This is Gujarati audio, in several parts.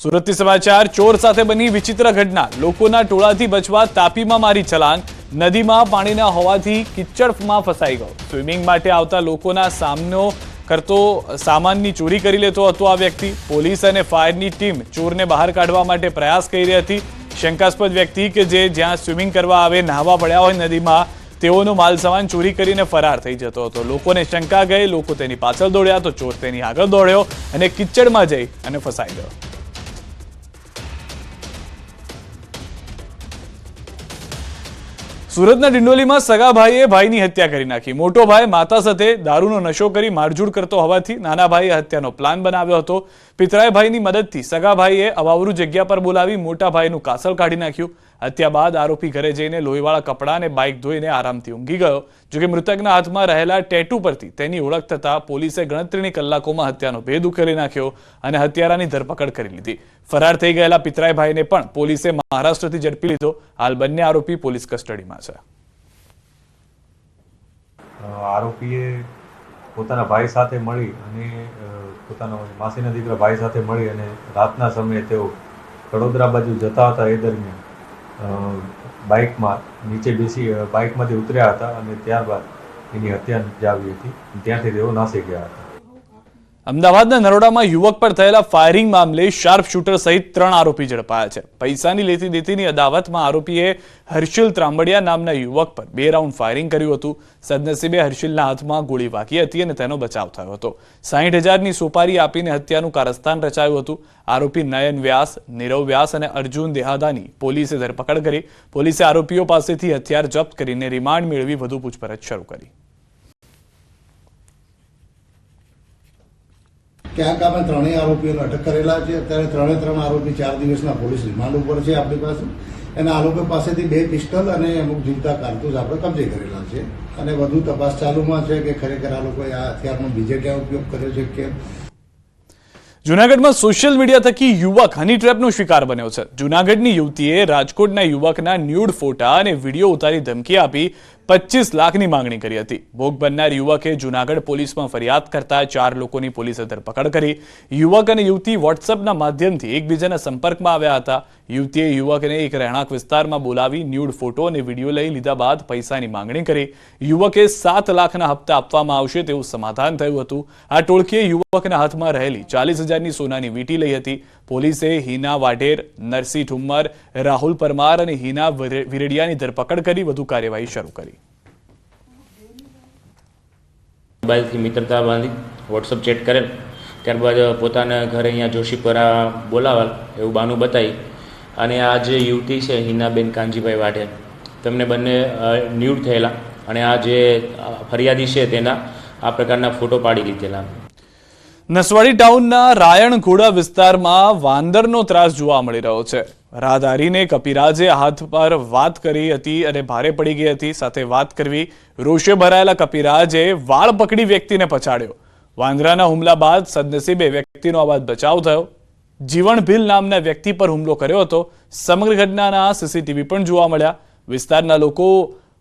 સુરતથી સમાચાર ચોર સાથે બની વિચિત્ર ઘટના લોકોના ટોળાથી બચવા તાપીમાં મારી છલાંગ નદીમાં પાણીના હોવાથી કિચડમાં ફસાઈ ગયો સ્વિમિંગ માટે આવતા લોકોના સામનો કરતો સામાનની ચોરી કરી લેતો હતો આ વ્યક્તિ પોલીસ અને ફાયરની ટીમ ચોરને બહાર કાઢવા માટે પ્રયાસ કરી રહી હતી શંકાસ્પદ વ્યક્તિ કે જે જ્યાં સ્વિમિંગ કરવા આવે નહાવા પડ્યા હોય નદીમાં તેઓનો માલસામાન ચોરી કરીને ફરાર થઈ જતો હતો લોકોને શંકા ગઈ લોકો તેની પાછળ દોડ્યા તો ચોર તેની આગળ દોડ્યો અને કિચડમાં જઈ અને ફસાઈ ગયો સુરતના ડિંડોલીમાં સગા ભાઈએ ભાઈની હત્યા કરી નાખી મોટો ભાઈ માતા સાથે દારૂનો નશો કરી મારઝૂડ કરતો હોવાથી નાના ભાઈએ હત્યાનો પ્લાન બનાવ્યો હતો પિતરાએ ભાઈની મદદથી સગા ભાઈએ અવાવરૂ જગ્યા પર બોલાવી મોટા ભાઈનું કાસલ કાઢી નાખ્યું હત્યા બાદ આરોપી ઘરે જઈને લોહીવાળા કપડાં અને બાઇક ધોઈને આરામથી ઊંઘી ગયો જોકે મૃતકના હાથમાં રહેલા ટેટુ પરથી તેની ઓળખ થતા પોલીસે ગણતરીની કલાકોમાં હત્યાનો ભેદ ઉકેલી નાખ્યો અને હત્યારાની ધરપકડ કરી લીધી ફરાર થઈ ગયેલા પિતરાઈ ભાઈને પણ પોલીસે મહારાષ્ટ્રથી ઝડપી લીધો હાલ બંને આરોપી પોલીસ કસ્ટડીમાં છે આરોપીએ પોતાના ભાઈ સાથે મળી અને પોતાના માસીના દીકરા ભાઈ સાથે મળી અને રાતના સમયે તેઓ વડોદરા બાજુ જતા હતા એ દરમિયાન બાઇકમાં નીચે બેસી બાઇકમાંથી ઉતર્યા હતા અને ત્યારબાદ એની હત્યા નિપજાવી હતી ત્યાંથી તેઓ નાસી ગયા હતા અમદાવાદના નરોડામાં યુવક પર થયેલા ફાયરિંગ મામલે શાર્પ શૂટર સહિત 3 આરોપી ઝડપાયા છે પૈસાની લેતી દેતીની અદાવતમાં આરોપીએ હર્ષિલ ત્રાંબડિયા નામના યુવક પર 2 રાઉન્ડ ફાયરિંગ કર્યું હતું સદનસીબે હર્ષિલના હાથમાં ગોળી વાગી હતી અને તેનો બચાવ થયો હતો 60,000ની સોપારી આપીને હત્યાનું કારસ્તાન રચાયું હતું આરોપી નયન વ્યાસ નીરવ વ્યાસ અને અર્જુન દેહાદાની પોલીસે ધરપકડ કરી પોલીસે આરોપીઓ પાસેથી હથિયાર જપ્ત કરીને રિમાન્ડ મેળવી વધુ પૂછપરછ શરૂ કરી ક્યાંક આપણે 3 આરોપીઓને અટક કરેલા છે અત્યારે 3 આરોપી 4 દિવસના પોલીસ રિમાન્ડ ઉપર છે આપણી પાસે અને આરોપીઓ પાસેથી 2 પિસ્ટલ અને અમુક જીવતા કારતૂસ આપણે કબજે કરેલા છે અને વધુ તપાસ ચાલુમાં છે કે ખરેખર આ લોકોએ આ હથિયારનો બીજે ક્યાં ઉપયોગ કર્યો છે કે જૂનાગઢમાં સોશિયલ મીડિયા થકી યુવક હની ટ્રેપનો શિકાર બન્યો છે જૂનાગઢની યુવતીએ રાજકોટના યુવકના ન્યૂડ ફોટા અને વિડીયો ઉતારી ધમકી આપી 25 લાખની માંગણી કરી હતી ભોગ બનનાર યુવકે જૂનાગઢ પોલીસમાં ફરિયાદ કરતા 4 લોકોની પોલીસે ધરપકડ કરી યુવક અને યુવતી વોટ્સએપના માધ્યમથી એકબીજાના સંપર્કમાં આવ્યા હતા યુવતીએ યુવકને એક રહેણાંક વિસ્તારમાં બોલાવી ન્યૂડ ફોટો અને વિડીયો લઈ લીધા બાદ પૈસાની માંગણી કરી યુવકે 7 લાખના હપ્તા આપવામાં આવશે તેવું સમાધાન થયું હતું આ ટોળકીએ યુવકના હાથમાં રહેલી 40,000ની સોનાની વીંટી લઈ હતી પોલીસે હિના વાઢેર નરસિંહ ઠુમ્મર રાહુલ પરમાર અને હિના વિરડિયાની ધરપકડ કરી વધુ કાર્યવાહી શરૂ કરી મોબાઈલથી મિત્રતા બાંધી વોટ્સઅપ ચેટ કરેલ ત્યારબાદ પોતાના ઘરે અહીંયા જોશીપરા બોલાવેલ એવું બાનું બતાવી અને આ જે યુવતી છે હિનાબેન કાનજીભાઈ વાઢેર તેમને બંને ન્યૂડ થયેલા અને આ જે ફરિયાદી છે તેના આ પ્રકારના ફોટો પાડી લીધેલા નસવાડી ટાઉનના રાયણઘોડા વિસ્તારમાં વાંદરનો ત્રાસ જોવા મળી રહ્યો છે રાહદારીને કપિરાજે હાથ પર વાત કરી હતી અને ભારે પડી ગઈ હતી સાથે વાત કરવી રોષે ભરાયેલા કપિરાજે વાળ પકડી વ્યક્તિને પછાડ્યો વાંદરાના હુમલા બાદ સદનસીબે વ્યક્તિનો આ બાદ બચાવ થયો જીવણ ભીલ નામના વ્યક્તિ પર હુમલો કર્યો હતો સમગ્ર ઘટનાના સીસીટીવી પણ જોવા મળ્યા વિસ્તારના લોકો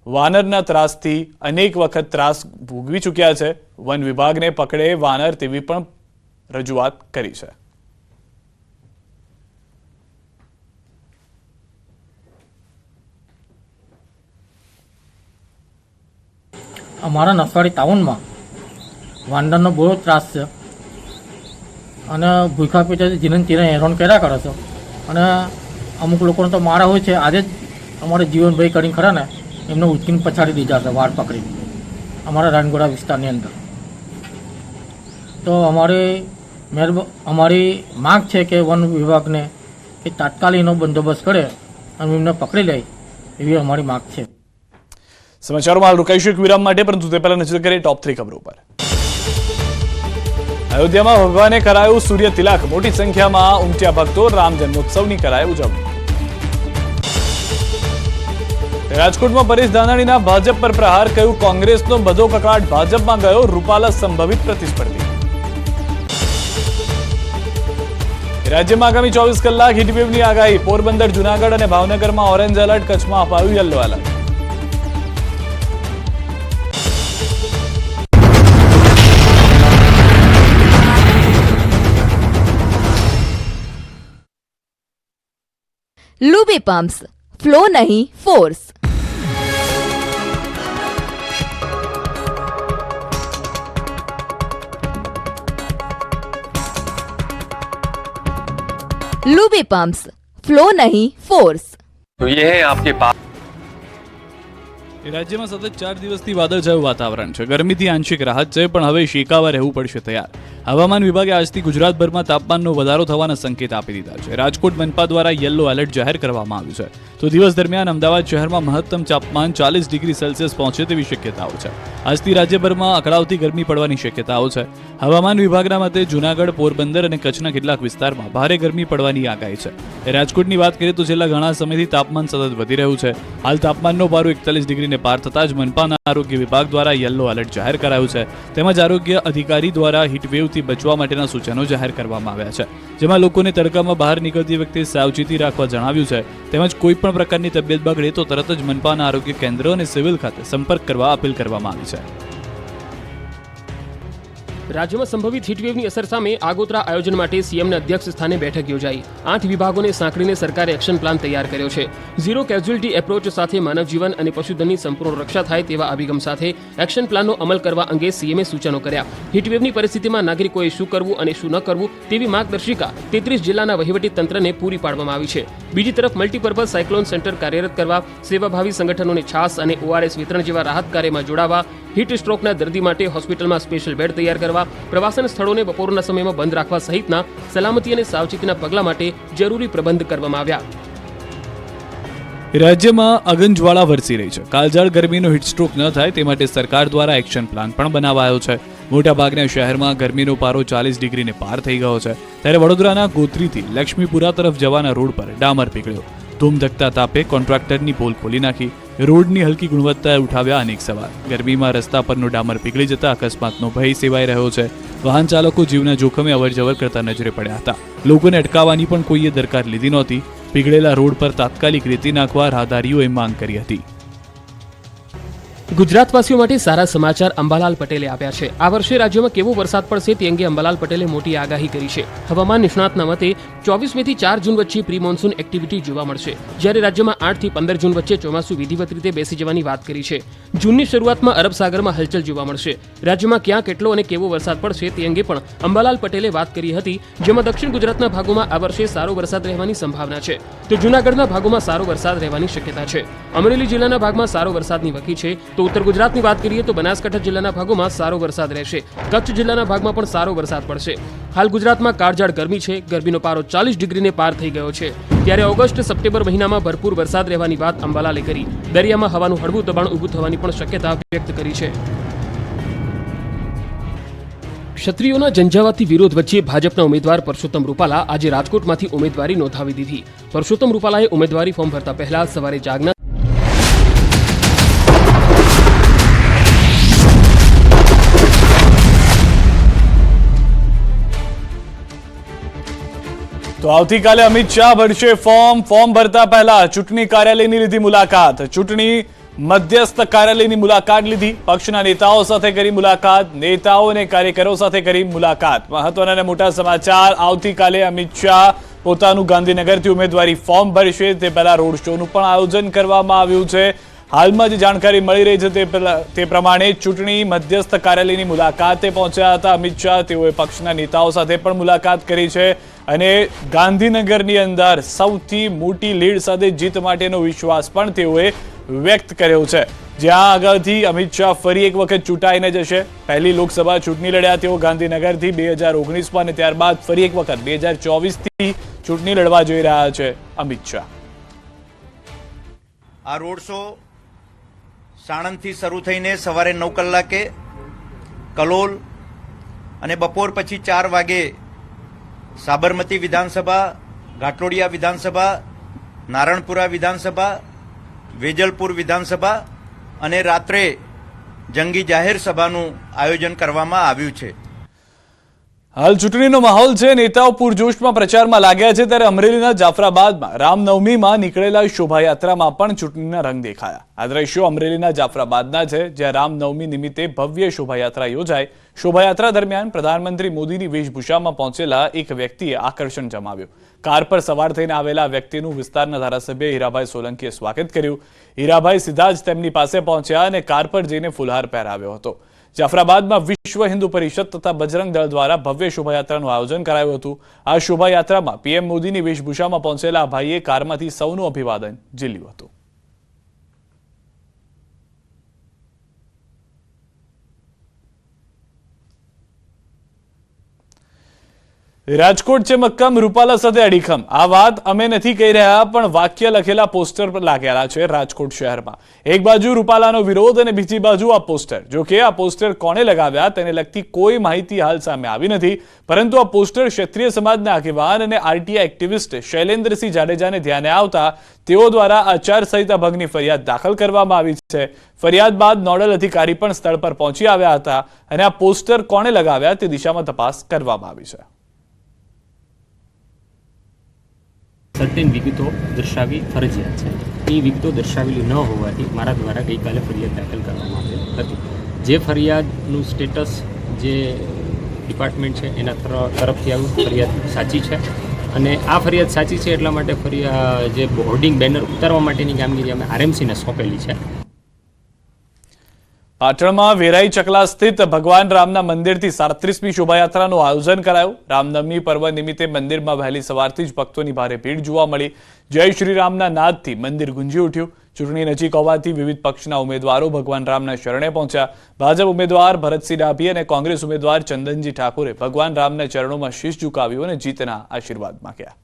વાનરના ત્રાસથી અનેક વખત ત્રાસ ભોગવી ચૂક્યા છે વન વિભાગને પકડે વાનર તેવી પણ રજૂઆત કરી છે અમારા નસવાડી ટાઉનમાં વાંદરનો બહુ ત્રાસ છે અને ભૂખા પેટેથી જીવન તીરે હેરાન કર્યા કરે છે અને અમુક લોકોને તો મારા હોય છે આજે જ અમારે જીવનભાઈ કરીને ખરા ને એમને ઉચકીને પછાડી દીધા છે વાળ પકડી અમારા રાયણગોડા વિસ્તારની અંદર તો અમારી માંગ છે કે વન વિભાગને એ તાત્કાલિક એનો બંદોબસ્ત કરે અને એમને પકડી લે એવી અમારી માંગ છે સમાચારોમાં હાલ રોકાઈશું એક વિરામ માટે પરંતુ તે પહેલા નજર કરીએ ટોપ 3 ખબરો પર અયોધ્યામાં ભગવાને કરાયું સૂર્ય તિલક મોટી સંખ્યામાં ઉમટ્યા ભક્તો રામ જન્મોત્સવની કરાય ઉજવણી રાજકોટમાં પરેશ ધાનાણીના ભાજપ પર પ્રહાર કહ્યું કોંગ્રેસનો બધો કકળાટ ભાજપમાં ગયો રૂપાલા સંભવિત પ્રતિસ્પર્ધી રાજ્યમાં આગામી 24 કલાક હીટવેવની આગાહી પોરબંદર જૂનાગઢ અને ભાવનગરમાં ઓરેન્જ એલર્ટ કચ્છમાં અપાયું yellow alert Luby pumps, flow नहीं फोर्स। लूबी पम्प्स, फ्लो नहीं फोर्स। तो ये है आपके पास। રાજ્યમાં સતત 4 દિવસથી વાદળછાયું વાતાવરણ છે. ગરમીથી આંશિક રાહત છે, પણ હવે શેકાવા રહેવું પડશે તૈયાર. હવામાન વિભાગે આજથી ગુજરાતભરમાં તાપમાનનો વધારો થવાના સંકેત આપી દીધા છે. રાજકોટ મનપા દ્વારા યલો એલર્ટ જાહેર કરવામાં આવ્યું છે. તો દિવસ દરમિયાન અમદાવાદ શહેરમાં મહત્તમ તાપમાન 40 ડિગ્રી સેલ્સિયસ પહોંચે તેવી શક્યતાઓ છે. આજથી રાજ્યભરમાં અકળાવતી ગરમી પડવાની શક્યતાઓ છે. હવામાન વિભાગના મતે જૂનાગઢ, પોરબંદર અને કચ્છના કેટલાક વિસ્તારમાં ભારે ગરમી પડવાની આગાહી છે. રાજકોટની વાત કરીએ તો છેલ્લા ઘણા સમયથી તાપમાન સતત વધી રહ્યું છે. હાલ તાપમાનનો પારો 41 ડિગ્રીને પાર થતાં જ મનપાના આરોગ્ય વિભાગ દ્વારા યલો એલર્ટ જાહેર કરાયું છે. તેમજ આરોગ્ય અધિકારી દ્વારા હીટવેવથી બચવા માટેના સૂચનો જાહેર કરવામાં આવ્યા છે, જેમાં લોકોને તડકામાં બહાર નીકળતી વખતે સાવચેતી રાખવા જણાવ્યું છે. તેમજ કોઈપણ પ્રકારની તબિયત બગડે તો તરત જ મનપાના આરોગ્ય કેન્દ્ર અને સિવિલ ખાતે સંપર્ક કરવા અપીલ કરવામાં આવી છે. રાજ્યમાં સંભવિત હીટવેવની અસર સામે આગોતરા આયોજન માટે સીએમના અધ્યક્ષ સ્થાને બેઠક યોજાઈ. 8 વિભાગોને સાંકળીને સરકારે એક્શન પ્લાન તૈયાર કર્યો છે. ઝીરો કેઝ્યુઅલ્ટી એપ્રોચ સાથે માનવ જીવન અને પશુધનની સંપૂર્ણ રક્ષા થાય તેવા અભિગમ સાથે એક્શન પ્લાનનો અમલ કરવા અંગે સીએમએ સૂચનો કર્યા. હીટવેવની પરિસ્થિતિમાં નાગરિકોએ શું કરવું અને શું ન કરવું તેવી માર્ગદર્શિકા 33 જિલ્લાના વહીવટી તંત્રને પૂરી પાડવામાં આવી છે. બીજી તરફ મલ્ટીપર્પઝ સાયક્લોન સેન્ટર કાર્યરત કરવા, સેવાભાવી સંગઠનોને છાસ અને ઓઆરએસ વિતરણ જેવા રાહત કાર્યમાં જોડાવા, હીટ સ્ટ્રોકના દર્દી માટે હોસ્પિટલમાં સ્પેશિયલ બેડ તૈયાર કરવા, પ્રવાસન સ્થળોને બપોરના સમયમાં બંધ રાખવા સહિતના સલામતી અને સાવચેતીના પગલાં માટે જરૂરી પ્રબંધ કરવામાં આવ્યા. રાજ્યમાં અગનજ્વાળા વરસી રહી છે. કાળઝાળ ગરમીનો હીટસ્ટ્રોક ન થાય તે માટે સરકાર દ્વારા એક્શન પ્લાન પણ બનાવાયો છે. મોટાભાગના શહેરમાં ગરમીનો પારો 40 ડિગ્રીને પાર થઈ ગયો છે. ત્યારે વડોદરાના ગોત્રીથી લક્ષ્મીપુરા તરફ જવાના રોડ પર ડામર પીગળ્યો. ધૂમધકતા તાપે કોન્ટ્રાક્ટરની પોલ ખોલી નાખી. રોડની હલકી ગુણવત્તાએ ઉઠાવ્યા અનેક સવાલ. ગરમીમાં રસ્તા પરનો ડામર પીગળી જતા અકસ્માતનો ભય સેવાઈ રહ્યો છે. વાહન ચાલકો જીવના જોખમે અવરજવર કરતા નજરે પડ્યા હતા. લોકોને અટકાવવાની પણ કોઈએ દરકાર લીધી નહોતી. પીગળેલા રોડ પર તાત્કાલિક રેતી નાખવા રાહદારીઓએ માંગ કરી હતી. ગુજરાતવાસીઓ માટે સારા સમાચાર અંબાલાલ પટેલે આપ્યા છે. આ વર્ષે રાજ્યમાં કેવો વરસાદ પડશે તે અંગે અંબાલાલ પટેલે મોટી આગાહી કરી છે. હવામાન નિષ્ણાતના મતે 24 મેથી 4 જૂન વચ્ચે પ્રી મોન્સૂન એક્ટિવિટી જોવા મળશે, જ્યારે રાજ્યમાં 8 થી 15 જૂન વચ્ચે ચોમાસું વિધિવત રીતે બેસી જવાની વાત કરી છે. જૂનની શરૂઆતમાં અરબ સાગરમાં હલચલ જોવા મળશે. રાજ્યમાં ક્યાં કેટલો અને કેવો વરસાદ પડશે તે અંગે પણ અંબાલાલ પટેલે વાત કરી હતી, જેમાં દક્ષિણ ગુજરાતના ભાગોમાં આ વર્ષે સારો વરસાદ રહેવાની સંભાવના છે. તો જૂનાગઢના ભાગોમાં સારો વરસાદ રહેવાની શક્યતા છે. અમરેલી જિલ્લાના ભાગમાં સારો વરસાદની વકી છે. તો ઉત્તર ગુજરાતની વાત કરીએ તો બનાસકાંઠા જિલ્લાના ભાગોમાં સારો વરસાદ રહેશે. કચ્છ જિલ્લાના ભાગમાં પણ સારો વરસાદ પડશે. હાલ ગુજરાતમાં કાળઝાળ ગરમી છે. ગરમીનો પારો 40 ડિગ્રીને પાર થઈ ગયો છે. ત્યારે ઓગસ્ટ સપ્ટેમ્બર મહિનામાં ભરપૂર વરસાદ રહેવાની વાત અંબાલાલે કરી. દરિયામાં હવાનું હળવું દબાણ ઊભું થવાની પણ શક્યતા વ્યક્ત કરી છે. ક્ષત્રિયોના ઝંઝાવાતી વિરોધ વચ્ચે ભાજપના ઉમેદવાર પરસોત્તમ રૂપાલા આજે રાજકોટમાંથી ઉમેદવારી નોંધાવી દીધી. પરસોત્તમ રૂપાલાએ ઉમેદવારી ફોર્મ ભરતા પહેલા સવારે જાગના તો આવતીકાલે અમિત શાહ ભરશે ફોર્મ ભરતા પહેલા ચૂંટણી કાર્યાલયની લીધી મુલાકાત. ચૂંટણી મધ્યસ્થ કાર્યાલયની મુલાકાત લીધી. પક્ષના નેતાઓ સાથે કરી મુલાકાત. નેતાઓ અને કાર્યકરો સાથે કરી મુલાકાત. મહત્વના અને મોટા સમાચાર. આવતીકાલે અમિત શાહ પોતાનું ગાંધીનગરથી ઉમેદવારી ફોર્મ ભરશે. તે પહેલા રોડ શોનું પણ આયોજન કરવામાં આવ્યું છે. હાલમાં જે જાણકારી મળી રહી છે તે પ્રમાણે ચૂંટણી મધ્યસ્થ કાર્યાલયની મુલાકાતે પહોંચ્યા હતા અમિત શાહ. તેઓએ પક્ષના નેતાઓ સાથે પણ મુલાકાત કરી છે અને ગાંધીનગરની અંદર સૌથી મોટી લીડ સાથે જીત માટેનો વિશ્વાસ પણ તેઓએ વ્યક્ત કર્યો છે. જ્યાં અગાઉથી અમિત શાહ ફરી એક વખત ચૂંટાઈને જશે. પહેલી લોકસભા ચૂંટણી લડ્યા તેઓ ગાંધીનગરથી 2019માં અને ત્યારબાદ ફરી એક વખત 2024થી ચૂંટણી લડવા જઈ રહ્યા છે અમિત શાહ. આ રોડ શો સાણંદથી શરૂ થઈને સવારે 9 કલાકે કલોલ અને બપોર પછી 4 વાગે સાબરમતી વિધાનસભા, ઘાટલોડિયા વિધાનસભા, નારણપુરા વિધાનસભા, વેજલપુર વિધાનસભા અને રાત્રે જંગી જાહેર સભાનું આયોજન કરવામાં આવ્યું છે. હાલ ચૂંટણીનો માહોલ છે, નેતાઓ પૂરજોશમાં પ્રચારમાં લાગ્યા છે, ત્યારે અમરેલીના જાફરાબાદમાં રામનવમીમાં નીકળેલા શોભાયાત્રામાં પણ ચૂંટણીના રંગ દેખાયા. આ દ્રશ્યો અમરેલીના જાફરાબાદના છે, જ્યાં રામનવમી નિમિત્તે ભવ્ય શોભાયાત્રા યોજાઈ. શોભાયાત્રા દરમિયાન પ્રધાનમંત્રી મોદીની વેશભૂષામાં પહોંચેલા એક વ્યક્તિએ આકર્ષણ જમાવ્યું. કાર પર સવાર થઈને આવેલા વ્યક્તિનું વિસ્તારના ધારાસભ્ય હીરાભાઈ સોલંકીએ સ્વાગત કર્યું. હીરાભાઈ સીધા જ તેમની પાસે પહોંચ્યા અને કાર પર જઈને ફુલહાર પહેરાવ્યો હતો. જાફરાબાદમાં વિશ્વ હિન્દુ પરિષદ તથા બજરંગ દળ દ્વારા ભવ્ય શોભાયાત્રાનું આયોજન કરાયું હતું. આ શોભાયાત્રામાં પીએમ મોદીની વેશભૂષામાં પહોંચેલા ભાઈએ કારમાંથી સૌનું અભિવાદન ઝીલ્યું હતું. રાજકોટ છે મક્કમ, રૂપાલા સાથે અડીખમ. આ વાત અમે નથી કહી રહ્યા, પણ વાક્ય લખેલા પોસ્ટર પર લાગેલા છે રાજકોટ શહેરમાં. એક બાજુ રૂપાલાનો વિરોધ અને બીજી બાજુ આ પોસ્ટર. જો કે આ પોસ્ટર કોણે લગાવ્યા તેને લગતી કોઈ માહિતી હાલ સામે આવી નથી, પરંતુ આ પોસ્ટર ક્ષત્રિય સમાજના આગેવાન અને આરટીઆઈ એક્ટિવિસ્ટ શૈલેન્દ્રસિંહ જાડેજાને ધ્યાને આવતા તેઓ દ્વારા આચારસંહિતા ભંગની ફરિયાદ દાખલ કરવામાં આવી છે. ફરિયાદ બાદ નોડલ અધિકારી પણ સ્થળ પર પહોંચી આવ્યા હતા અને આ પોસ્ટર કોણે લગાવ્યા તે દિશામાં તપાસ કરવામાં આવી છે. સર્ટેન વિગતો દર્શાવવી ફરજિયાત છે. એ વિગતો દર્શાવેલી ન હોવાથી મારા દ્વારા ગઈકાલે ફરિયાદ દાખલ કરવામાં આવી હતી. જે ફરિયાદનું સ્ટેટસ જે ડિપાર્ટમેન્ટ છે એના તરફથી આવ્યું, ફરિયાદ સાચી છે અને આ ફરિયાદ સાચી છે એટલા માટે જે હોર્ડિંગ બેનર ઉતારવા માટેની કામગીરી અમે આરએમસીને સોંપેલી છે. પાટણમાં વેરાઈ ચકલા સ્થિત ભગવાન રામના મંદિરથી 37મી શોભાયાત્રાનું આયોજન કરાયું. રામનવમી પર્વ નિમિત્તે મંદિરમાં વહેલી સવારથી જ ભક્તોની ભારે ભીડ જોવા મળી. જય શ્રી રામના નાદથી મંદિર ગુંજી ઉઠ્યું. ચૂંટણી નજીક હોવાથી વિવિધ પક્ષના ઉમેદવારો ભગવાન રામના શરણે પહોંચ્યા. ભાજપ ઉમેદવાર ભરતસિંહ ડાભી અને કોંગ્રેસ ઉમેદવાર ચંદનજી ઠાકોરે ભગવાન રામના ચરણોમાં શીશ ઝુકાવ્યું અને જીતના આશીર્વાદ માંગ્યા.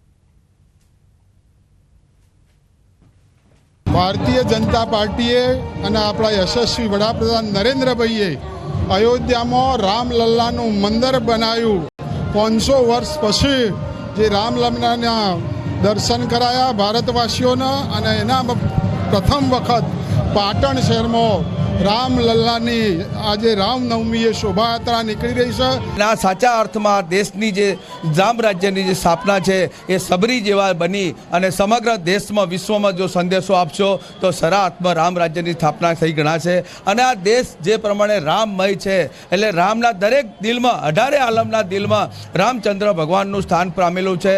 ભારતીય જનતા પાર્ટીએ અને આપણા યશસ્વી વડાપ્રધાન નરેન્દ્રભાઈએ અયોધ્યામાં રામલલ્લાનું મંદિર બનાવ્યું. 500 વર્ષ પછી જે રામલલ્લાના દર્શન કરાયા ભારતવાસીઓને અને એના પ્રથમ વખત પાટણ શહેરમાં રામલલ્લાની આજે રામનવમીએ શોભાયાત્રા નીકળી રહી છે. આ સાચા અર્થમાં દેશની જે રામ રાજ્યની જે સ્થાપના છે એ સબરી જેવા બની અને સમગ્ર દેશમાં વિશ્વમાં જો સંદેશો આપશો તો સરા અર્થમાં રામ રાજ્યની સ્થાપના થઈ ગણાશે. અને આ દેશ જે પ્રમાણે રામમય છે એટલે રામના દરેક દિલમાં 18 આલમના દિલમાં રામચંદ્ર ભગવાનનું સ્થાન પામેલું છે.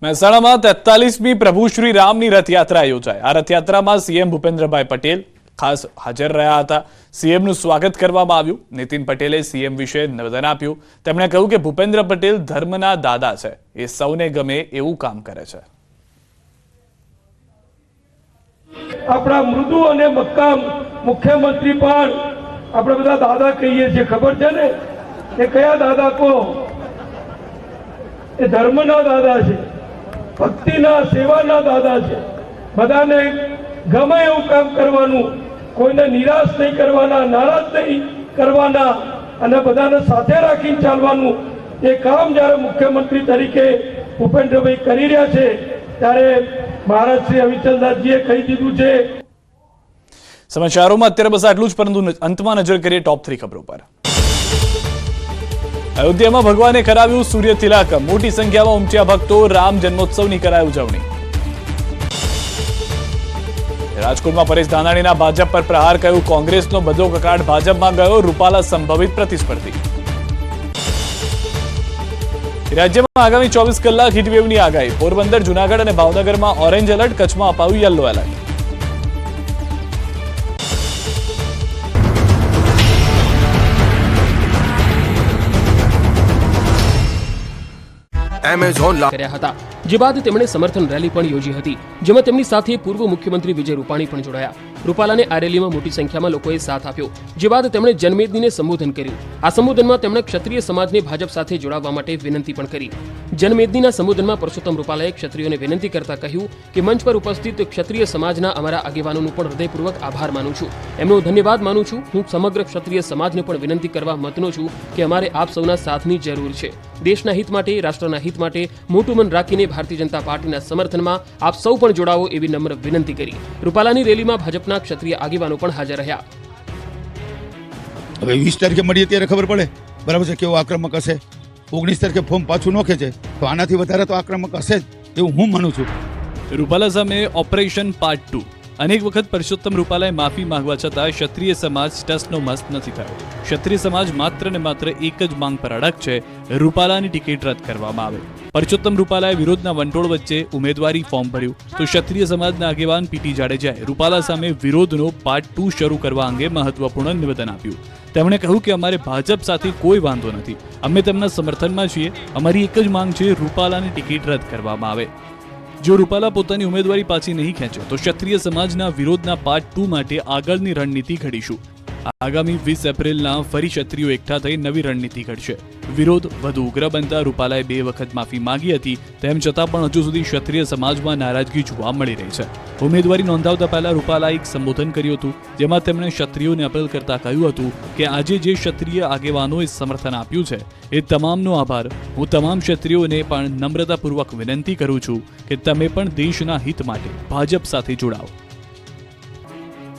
મહેસાણામાં 43મી પ્રભુ શ્રી રામની રથયાત્રા યોજાઈ. આ રથયાત્રામાં સીએમ ભૂપેન્દ્રભાઈ પટેલ ખાસ હાજર રહ્યા હતા. સીએમનું સ્વાગત કરવામાં આવ્યું. નીતિન પટેલે સીએમ વિશે નિવેદન આપ્યું. તેમણે કહ્યું કે ભૂપેન્દ્ર પટેલ ધર્મના દાદા છે, એ સૌને ગમે એવું કામ કરે છે. આપણા મૃદુ અને મક્કમ મુખ્યમંત્રી પણ આપણે બધા દાદા કહીએ છીએ, ખબર છે ને? એ કયા દાદા કહો? એ ધર્મના દાદા છે, ભક્તિના સેવાના દાદા છે. બધાને ગમે એવું કામ કરવાનું, કોઈને નિરાશ નહીં કરવાના, નારાજ નહીં કરવાના અને બધાને સાથે રાખીને ચાલવાનું. એ કામ જ્યારે મુખ્યમંત્રી તરીકે ભૂપેન્દ્રભાઈ કરી રહ્યા છે ત્યારે મહારાજ શ્રી અવિચલદાસજીએ કહી દીધું છે. સમાચારોમાં અત્યારે બસ આટલું જ, પરંતુ અંતમાં નજર કરીએ ટોપ 3 ખબરો પર. અયોધ્યામાં ભગવાને કરાવ્યું સૂર્ય તિલક. મોટી સંખ્યામાં ઉમટ્યા ભક્તો. રામ જન્મોત્સવની કરાઈ ઉજવણી. રાજકોટમાં પરેશ ધાનાણીના ભાજપ પર પ્રહાર, કહ્યું કોંગ્રેસનો બધો કકાટ ભાજપમાં ગયો. રૂપાલા સંભવિત પ્રતિસ્પર્ધી. રાજ્યમાં આગામી 24 કલાક હીટવેવની આગાહી. પોરબંદર, જૂનાગઢ અને ભાવનગરમાં ઓરેન્જ એલર્ટ. કચ્છમાં અપાયું યલો એલર્ટ. એમેઝોન કર્યા હતા, જે બાદ તેમણે સમર્થન રેલી પણ યોજી હતી, જેમાં તેમની સાથે પૂર્વ મુખ્યમંત્રી વિજય રૂપાણી પણ જોડાયા. રૂપાલાને આ રેલીમાં મોટી સંખ્યામાં લોકોએ સાથ આપ્યો, જે બાદ તેમણે જનમેદનીને સંબોધન કર્યું. આ સંબોધનમાં તેમણે ક્ષત્રિય સમાજને ભાજપ સાથે જોડાવા માટે વિનંતી પણ કરી. જનમેદનીના સંબોધનમાં પરસોત્તમ રૂપાલાએ ક્ષત્રિયોને વિનંતી કરતા કહ્યું કે મંચ પર ઉપસ્થિત ક્ષત્રિય સમાજના અમારા આગેવાનોનું પણ હૃદયપૂર્વક આભાર માનું છું, એમનો ધન્યવાદ માનું છું. હું સમગ્ર ક્ષત્રિય સમાજને પણ વિનંતી કરવા મતનો છું કે અમારે આપ સૌના સાથની જરૂર છે. દેશના હિત માટે, રાષ્ટ્રના હિત માટે મોટું મન રાખીને ભારતીય જનતા પાર્ટીના સમર્થનમાં આપ સૌ પણ જોડાવો એવી નમ્ર વિનંતી કરી. રૂપાલાની રેલીમાં ભાજપના ક્ષત્રિય આગેવાનો પણ હાજર રહ્યા. હવે 20 તારીખે મળીએ ત્યારે ખબર પડે. બરાબર છે, કેવો આક્રમક હશે. 19 તારીખે ફોર્મ પાછું નોખે છે તો આનાથી વધારે તો આક્રમક હશે જ એવું હું માનું છું. રૂપાલા સામે ઓપરેશન પાર્ટ 2. અનેક વખત પરસોત્તમ રૂપાલાએ માફી માંગવા છતાં ક્ષત્રિય સમાજ ટસનો મસ્ત નથી થયો. ક્ષત્રિય સમાજ માત્ર ને માત્ર એક જ માંગ પર અડગ છે, રૂપાલાની ટિકિટ રદ કરવામાં આવે. પરસોત્તમ રૂપાલાએ વિરોધના વંટોળ વચ્ચે ઉમેદવારી ફોર્મ ભર્યું તો ક્ષત્રિય સમાજના આગેવાન પીટી જાડેજાએ રૂપાલા સામે વિરોધનો પાર્ટ 2 શરૂ કરવા અંગે મહત્વપૂર્ણ નિવેદન આપ્યું. તેમણે કહ્યું કે અમારે ભાજપ સાથે કોઈ વાંધો નથી, અમે તેમના સમર્થનમાં છીએ, અમારી એક જ માંગ છે, રૂપાલાની ટિકિટ રદ કરવામાં આવે. જો રૂપાલા પોતાની ઉમેદવારી પાછી નહીં ખેંચે તો ક્ષત્રિય સમાજના વિરોધના પાર્ટ 2 માટે આગળની રણનીતિ ઘડીશું. આગામી 20 એપ્રિલના ફરી ક્ષત્રિયો એકઠા થઈ નવી રણનીતિ ઘડશે. વિરોધ વધુ ઉગ્ર બનતા રૂપાલાએ 2 વખત માફી માંગી હતી, તેમ છતાં પણ હજુ સુધી ક્ષત્રિય સમાજમાં નારાજગી જોવા મળી રહી છે. ઉમેદવારી નોંધાવતા પહેલા રૂપાલાએ એક સંબોધન કર્યું હતું, જેમાં તેમણે ક્ષત્રિયોને અપીલ કરતા કહ્યું હતું કે આજે જે ક્ષત્રિય આગેવાનોએ સમર્થન આપ્યું છે એ તમામનો આભાર. હું તમામ ક્ષત્રિયોને પણ નમ્રતાપૂર્વક વિનંતી કરું છું કે તમે પણ દેશના હિત માટે ભાજપ સાથે જોડાઓ.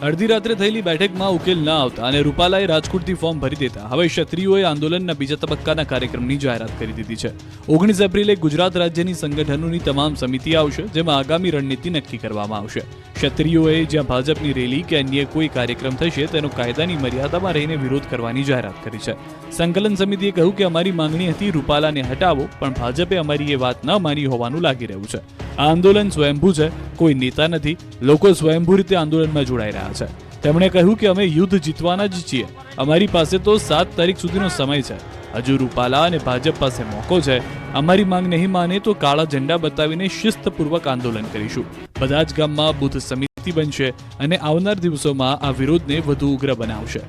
અડધી રાત્રે થયેલી બેઠકમાં ઉકેલ ન આવતા અને રૂપાલાએ રાજકોટથી ફોર્મ ભરી દેતા હવે ક્ષત્રિયોએ આંદોલનના બીજા તબક્કાના કાર્યક્રમની જાહેરાત કરી દીધી છે. 19 એપ્રિલે ગુજરાત રાજ્યની સંગઠનોની તમામ સમિતિ આવશે, જેમાં આગામી રણનીતિ નક્કી કરવામાં આવશે. ક્ષત્રિયોએ જ્યાં ભાજપની રેલી કે અન્ય કોઈ કાર્યક્રમ થશે તેનો કાયદાની મર્યાદામાં રહીને વિરોધ કરવાની જાહેરાત કરી છે. સંકલન સમિતિએ કહ્યું કે અમારી માંગણી હતી રૂપાલાને હટાવો, પણ ભાજપે અમારી એ વાત ન માની હોવાનું લાગી રહ્યું છે. આ આંદોલન સ્વયંભૂ છે, કોઈ નેતા નથી, લોકો સ્વયંભૂ રીતે આંદોલનમાં જોડાઈ રહ્યા છે. તેમણે કહ્યું કે અમે યુદ્ધ જીતવાના જ છીએ, અમારી પાસે તો 7 તારીખ સુધીનો સમય છે. હજુ રૂપાલા અને ભાજપ પાસે મોકો છે. અમારી માંગ નહીં માને તો કાળા ઝંડા બતાવીને શિસ્તપૂર્વક આંદોલન કરીશું. બધા જ ગામમાં બુથ સમિતિ બનશે અને આવનાર દિવસોમાં આ વિરોધને વધુ ઉગ્ર બનાવશે.